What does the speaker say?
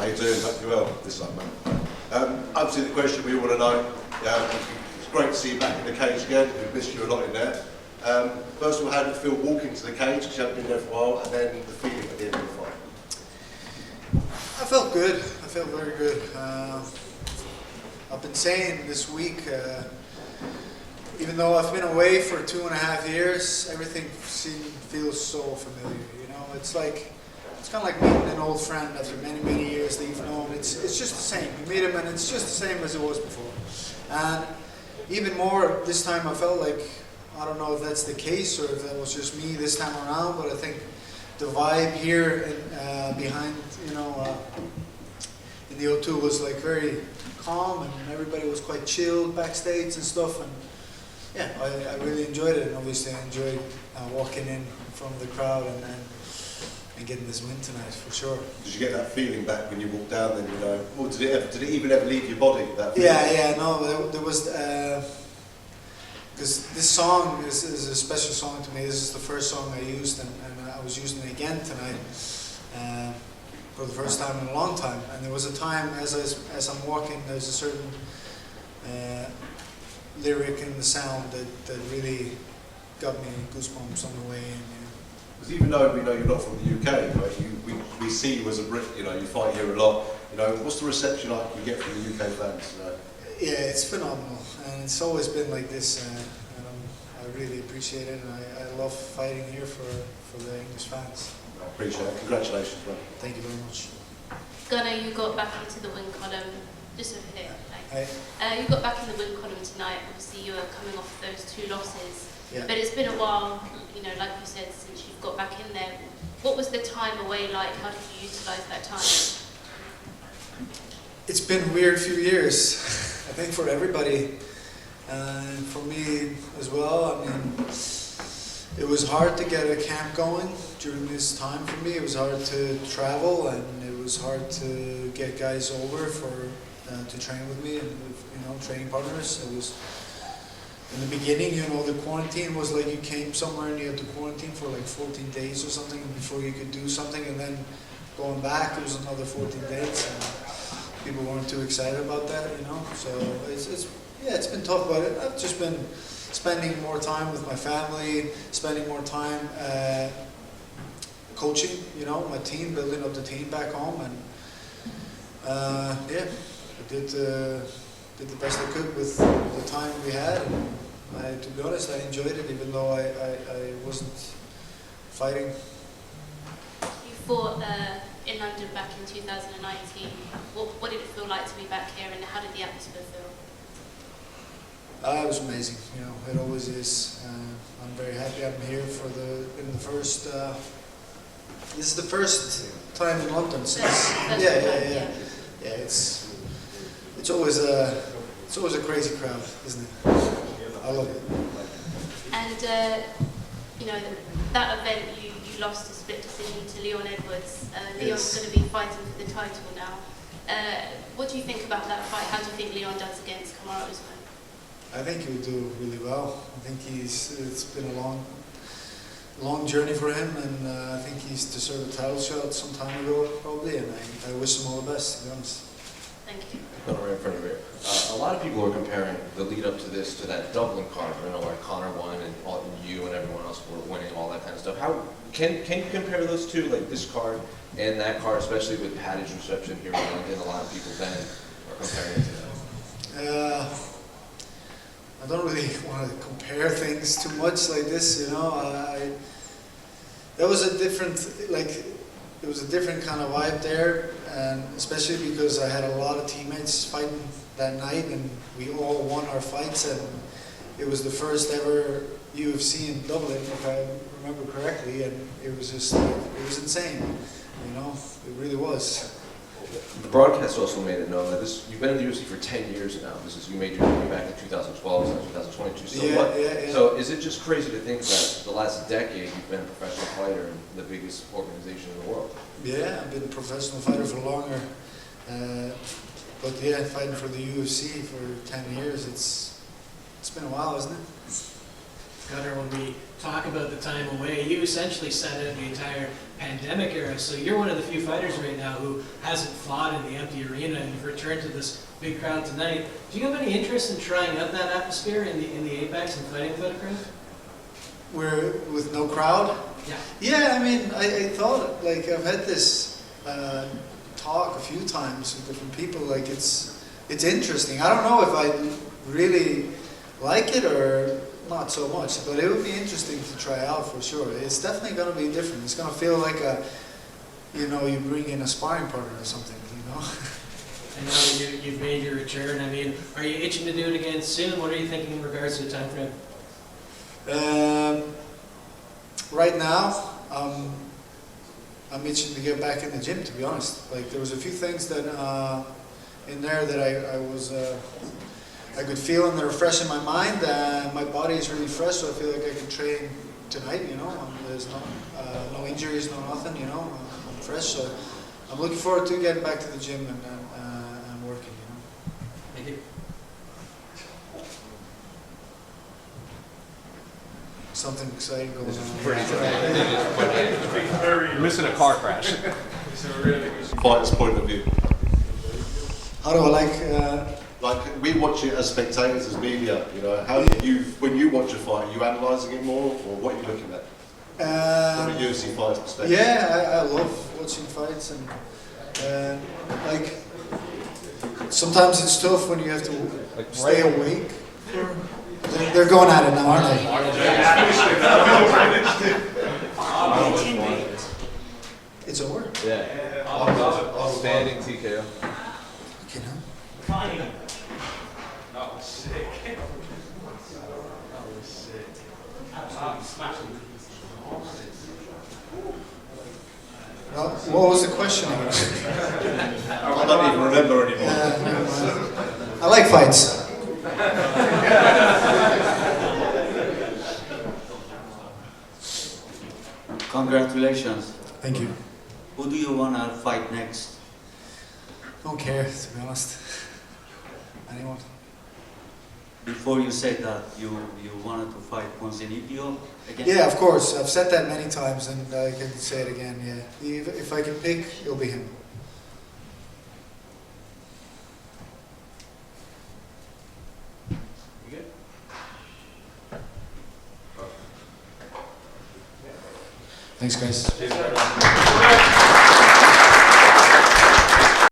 you doing? Hope you're well this time, man. Obviously, the question we want to know, it's great to see you back in the cage again. We've missed you a lot in there. First of all, how did it feel walking to the cage, because you haven't been there for a while, and then the feeling at the end of the fight? I felt good. I felt very good. I've been saying this week, even though I've been away for 2.5 years, everything feels so familiar. You know, it's kind of like meeting an old friend after many, many years that you've known. It's just the same. You meet him and it's just the same as it was before. And even more this time, I felt like, I don't know if that's the case or if that was just me this time around, but I think the vibe here behind, in the O2 was like very calm, and everybody was quite chilled backstage and stuff. And yeah, I really enjoyed it, and obviously I enjoyed walking in front of the crowd and getting this win tonight for sure. Did you get that feeling back when you walked down? Then or did it even ever leave your body? That feeling? No, there was. Because this song is a special song to me. This is the first song I used, and I was using it again tonight for the first time in a long time. And there was a time as I'm walking, there's a certain lyric in the sound that really got me goosebumps on the way in. Because even though we know you're not from the UK, right, we see you as a Brit. You fight here a lot. What's the reception like you get from the UK fans? Yeah, it's phenomenal, and it's always been like this, and I really appreciate it, and I love fighting here for the English fans. I appreciate it. Congratulations, man. Thank you very much. Gunnar, you got back into the win column, just over here. Hi. You got back in the win column tonight. Obviously, you were coming off those 2 losses, yeah. But it's been a while, like you said, since you've got back in there. What was the time away like? How did you utilise that time? It's been a weird few years, I think, for everybody, and for me as well. I mean, it was hard to get a camp going during this time for me. It was hard to travel, and it was hard to get guys over to train with me, and training partners. It was in the beginning, the quarantine was like you came somewhere and you had to quarantine for like 14 days or something before you could do something, and then going back, it was another 14 days. And people weren't too excited about that, So it's been tough, but I've just been spending more time with my family, spending more time coaching, my team, building up the team back home, and I did the best I could with the time we had. And to be honest, I enjoyed it, even though I wasn't fighting. You fought in London back in 2019. What did it feel like to be back here, and how did the atmosphere feel? It was amazing. It always is. I'm very happy I'm here this is the first time in London since. Yeah. It's always a crazy crowd, isn't it? I love it. And that event you lost a split decision to Leon Edwards. Leon's going to be fighting for the title now. What do you think about that fight? How do you think Leon does against Kamaru Usman? I think he'll do really well. I think it's been a long journey for him, and I think he's deserved a title shot some time ago, probably, and I wish him all the best, to be honest. Thank you. Right in front of you. A lot of people are comparing the lead up to this to that Dublin card, where Conor won and you and everyone else were winning, all that kind of stuff. How can you compare those two, like this card and that card, especially with Paddy's reception here in London? A lot of people then are comparing it to that. I don't really want to compare things too much like this, That was a different, it was a different kind of vibe there, and especially because I had a lot of teammates fighting that night, and we all won our fights, and it was the first ever UFC in Dublin, if I remember correctly, and it was just, it was insane, it really was. The broadcast also made it known that you've been in the UFC for 10 years now. You made your debut back in 2012, and 2022. So yeah. So is it just crazy to think that the last decade you've been a professional fighter in the biggest organization in the world? Yeah, I've been a professional fighter for longer. But yeah, fighting for the UFC for 10 years, it's been a while, isn't it? Gunnar, when we talk about the time away. You essentially sat out the entire pandemic era, so you're one of the few fighters right now who hasn't fought in the empty arena, and you've returned to this big crowd tonight. Do you have any interest in trying out that atmosphere in the Apex and fighting without a crowd? We're with no crowd. Yeah. Yeah, I mean, I thought, like, I've had this talk a few times with different people. Like, it's interesting. I don't know if I really like it or not so much, but it would be interesting to try out for sure. It's definitely going to be different. It's going to feel like you bring in a sparring partner or something, you know. And now that you've made your return, I mean, are you itching to do it again soon? What are you thinking in regards to the time frame? Right now, I'm itching to get back in the gym, to be honest. Like, there was a few things that in there that I could feel and they're fresh in my mind. My body is really fresh, so I feel like I can train tonight, you know. There's no injuries, no nothing, you know. I'm fresh, so I'm looking forward to getting back to the gym and working, you know. Thank you. Something exciting going on. You're missing a car crash. Fighter's point of view. How do I Like, we watch it as spectators, as media, you know. How do you, when you watch a fight, are you analysing it more, or what are you looking at? From a UFC fighter's perspective? Yeah, I love watching fights, and like sometimes it's tough when you have to stay awake. They're going at it now, aren't they? It's over. Yeah. Standing TKO. You know? That was sick. That was sick. Absolutely smashing. What was the question? I don't even remember anymore. I like fights. Congratulations. Thank you. Who do you want to fight next? Don't care, to be honest. Anyone? Before you said that you wanted to fight Ponzinibbio again? Yeah, of course. I've said that many times, and I can say it again. Yeah, if I can pick, it'll be him. You good? Thanks, guys. Cheers.